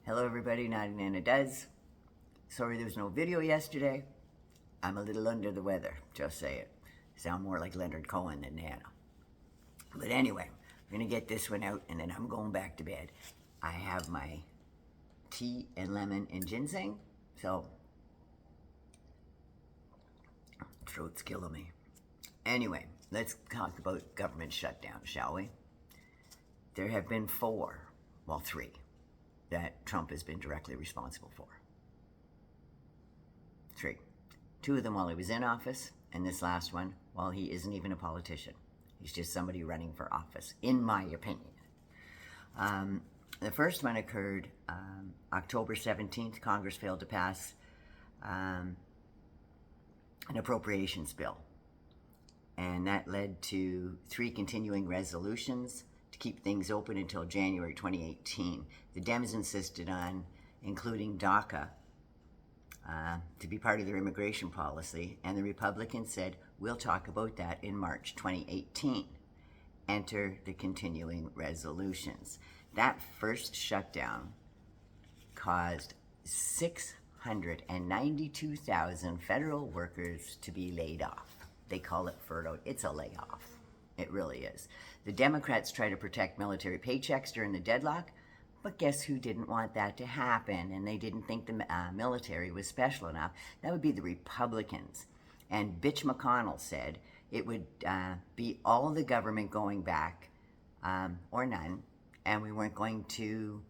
Hello everybody, Naughty Nana does. Sorry there was no video yesterday. I'm a little under the weather, just say it. Sound more like Leonard Cohen than Nana. But anyway, I'm gonna get this one out and then I'm going back to bed. I have my tea and lemon and ginseng, so throat's killing me. Anyway, let's talk about government shutdown, shall we? There have been three, that Trump has been directly responsible for. Three. Two of them while he was in office, and this last one while he isn't even a politician. He's just somebody running for office, in my opinion. The first one occurred October 17th. Congress failed to pass an appropriations bill. And that led to 3 continuing resolutions to keep things open until January 2018. The Dems insisted on including DACA to be part of their immigration policy, and the Republicans said, we'll talk about that in March 2018. Enter the continuing resolutions. That first shutdown caused 692,000 federal workers to be laid off. They call it furloughed. It's a layoff. It really is. The Democrats try to protect military paychecks during the deadlock, but guess who didn't want that to happen? And they didn't think the military was special enough. That would be the Republicans. And Bitch McConnell said it would be all the government going back, or none, and we weren't going to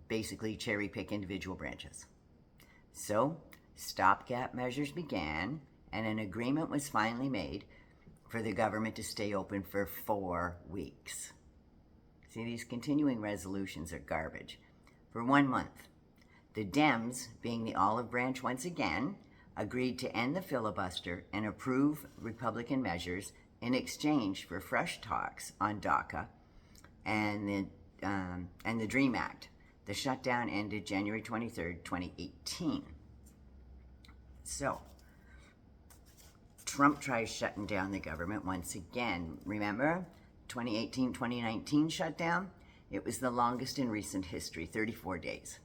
basically cherry pick individual branches. So stopgap measures began, and an agreement was finally made for the government to stay open for 4 weeks. See, these continuing resolutions are garbage. For 1 month, the Dems, being the olive branch once again, agreed to end the filibuster and approve Republican measures in exchange for fresh talks on DACA and the DREAM Act. The shutdown ended January 23rd, 2018. So, Trump tries shutting down the government once again. Remember, 2018-2019 shutdown? It was the longest in recent history, 34 days.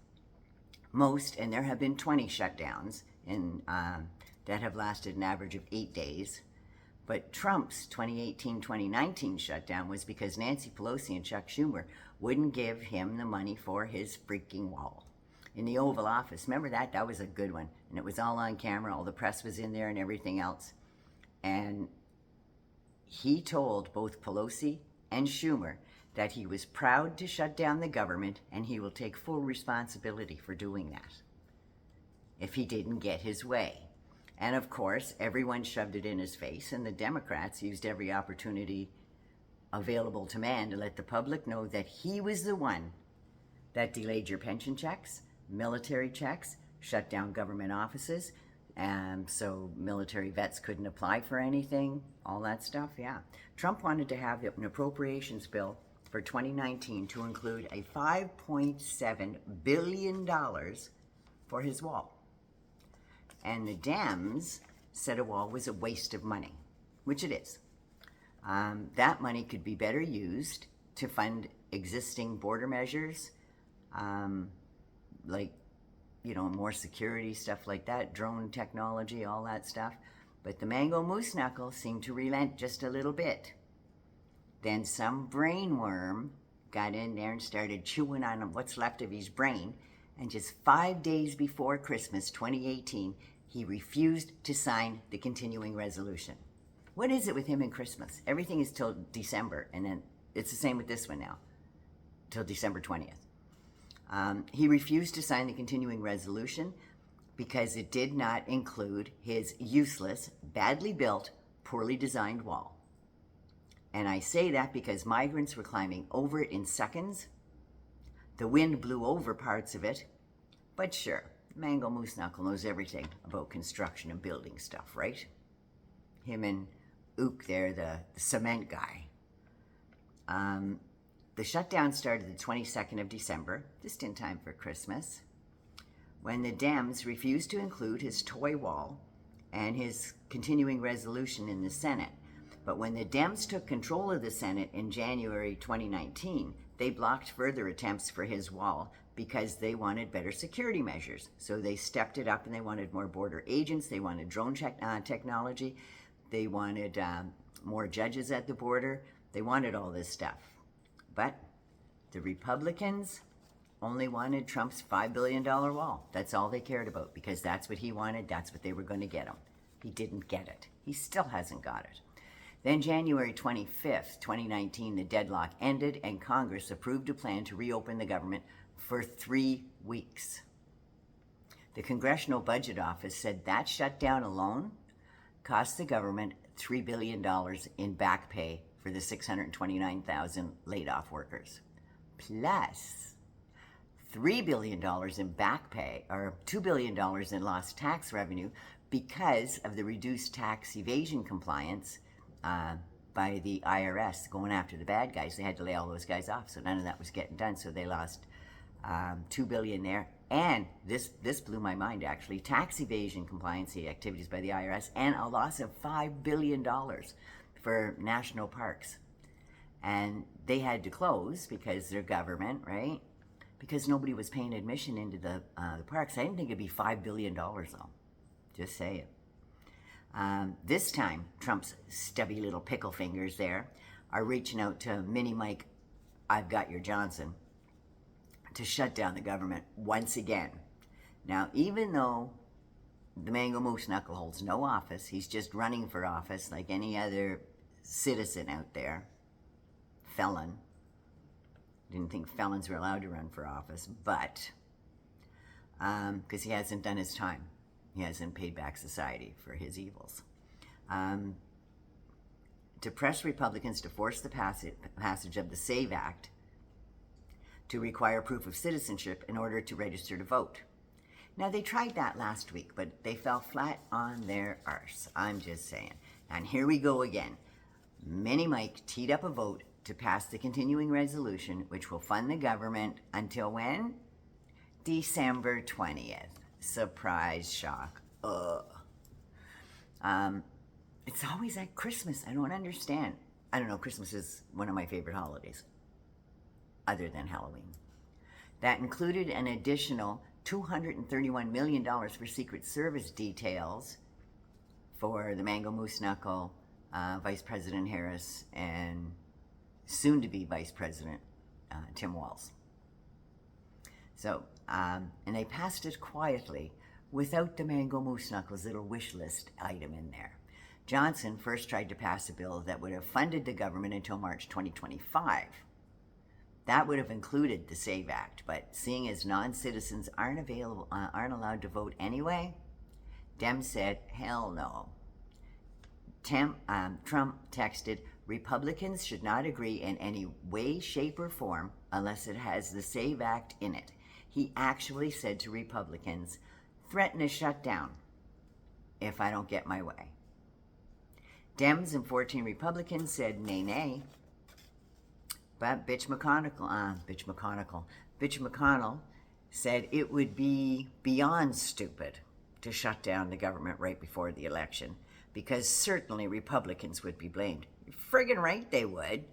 Most, and there have been 20 shutdowns that have lasted an average of 8 days. But Trump's 2018-2019 shutdown was because Nancy Pelosi and Chuck Schumer wouldn't give him the money for his freaking wall. In the Oval Office, remember that? That was a good one. And it was all on camera, all the press was in there and everything else. And he told both Pelosi and Schumer that he was proud to shut down the government and he will take full responsibility for doing that if he didn't get his way. And of course, everyone shoved it in his face, and the Democrats used every opportunity available to man to let the public know that he was the one that delayed your pension checks, military checks, shut down government offices, so military vets couldn't apply for anything, all that stuff, yeah. Trump wanted to have an appropriations bill for 2019 to include a $5.7 billion for his wall. And the Dems said a wall was a waste of money, which it is. That money could be better used to fund existing border measures, like, more security, stuff like that, drone technology, all that stuff. But the Mango Moose Knuckle seemed to relent just a little bit. Then some brain worm got in there and started chewing on what's left of his brain. And just 5 days before Christmas 2018, he refused to sign the continuing resolution. What is it with him and Christmas? Everything is till December, and then it's the same with this one now, till December 20th. He refused to sign the continuing resolution because it did not include his useless, badly built, poorly designed wall. And I say that because migrants were climbing over it in seconds. The wind blew over parts of it. But sure, Mango Moose Knuckle knows everything about construction and building stuff, right? Him and Ook there, the cement guy. The shutdown started the 22nd of December, just in time for Christmas, when the Dems refused to include his toy wall and his continuing resolution in the Senate. But when the Dems took control of the Senate in January 2019, They blocked further attempts for his wall because they wanted better security measures. So they stepped it up and they wanted more border agents. They wanted drone technology. They wanted more judges at the border. They wanted all this stuff. But the Republicans only wanted Trump's $5 billion wall. That's all they cared about because that's what he wanted. That's what they were going to get him. He didn't get it. He still hasn't got it. Then January 25th, 2019, the deadlock ended and Congress approved a plan to reopen the government for 3 weeks. The Congressional Budget Office said that shutdown alone cost the government $3 billion in back pay for the 629,000 laid-off workers. Plus $3 billion in back pay, or $2 billion in lost tax revenue because of the reduced tax evasion compliance by the IRS going after the bad guys. They had to lay all those guys off, so none of that was getting done. So they lost $2 billion there. And this blew my mind, actually. Tax evasion compliance activities by the IRS and a loss of $5 billion for national parks. And they had to close because they're government, right? Because nobody was paying admission into the parks. I didn't think it'd be $5 billion, though. Just saying. This time, Trump's stubby little pickle fingers there are reaching out to Mini Mike, I've got your Johnson, to shut down the government once again. Now, even though the Mango Moose Knuckle holds no office, he's just running for office like any other citizen out there, felon. Didn't think felons were allowed to run for office, but because he hasn't done his time. He hasn't paid back society for his evils. To press Republicans to force the passage of the SAVE Act to require proof of citizenship in order to register to vote. Now, they tried that last week, but they fell flat on their arse. I'm just saying. And here we go again. Mini Mike teed up a vote to pass the continuing resolution, which will fund the government until when? December 20th. Surprise shock. It's always at Christmas. I don't understand. I don't know, Christmas is one of my favorite holidays, other than Halloween. That included an additional $231 million for Secret Service details for the Mango Moose Knuckle, Vice President Harris, and soon-to-be Vice President Tim Walz. So, and they passed it quietly without the Mango Moose Knuckle's little wish list item in there. Johnson first tried to pass a bill that would have funded the government until March 2025. That would have included the SAVE Act, but seeing as non-citizens aren't allowed to vote anyway, Dems said, hell no. Trump texted, Republicans should not agree in any way, shape, or form unless it has the SAVE Act in it. He actually said to Republicans, threaten a shutdown if I don't get my way. Dems and 14 Republicans said nay, nay. But Bitch McConnell said it would be beyond stupid to shut down the government right before the election because certainly Republicans would be blamed. Friggin' right they would.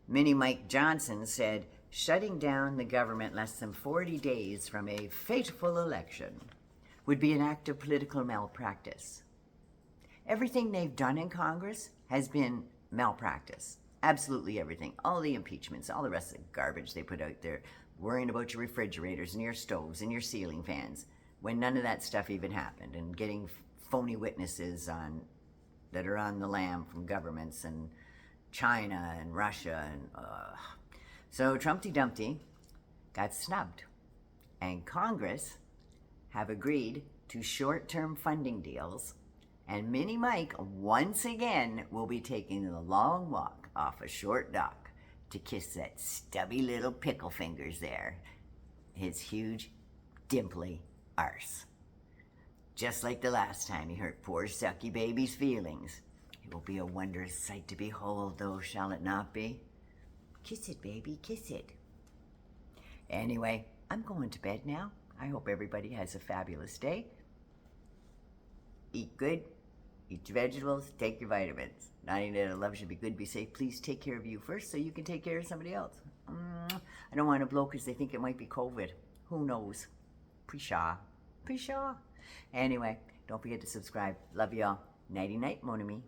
Mini Mike Johnson said shutting down the government less than 40 days from a fateful election would be an act of political malpractice. Everything they've done in Congress has been malpractice. Absolutely everything. All the impeachments, all the rest of the garbage they put out there, worrying about your refrigerators and your stoves and your ceiling fans, when none of that stuff even happened, and getting phony witnesses that are on the lam from governments and China and Russia. So Trumpty Dumpty got snubbed, and Congress have agreed to short-term funding deals, and Mini Mike once again will be taking the long walk off a short dock to kiss that stubby little pickle fingers there, his huge, dimply arse. Just like the last time he hurt poor sucky baby's feelings. It will be a wondrous sight to behold, though, shall it not be? Kiss it, baby, kiss it. Anyway, I'm going to bed now. I hope everybody has a fabulous day. Eat good. Eat your vegetables, take your vitamins. 99 loves you, be good, be safe. Please take care of you first so you can take care of somebody else. I don't want to blow because they think it might be COVID. Who knows? Pretty sure. Anyway, don't forget to subscribe. Love y'all. Nighty night, mon ami.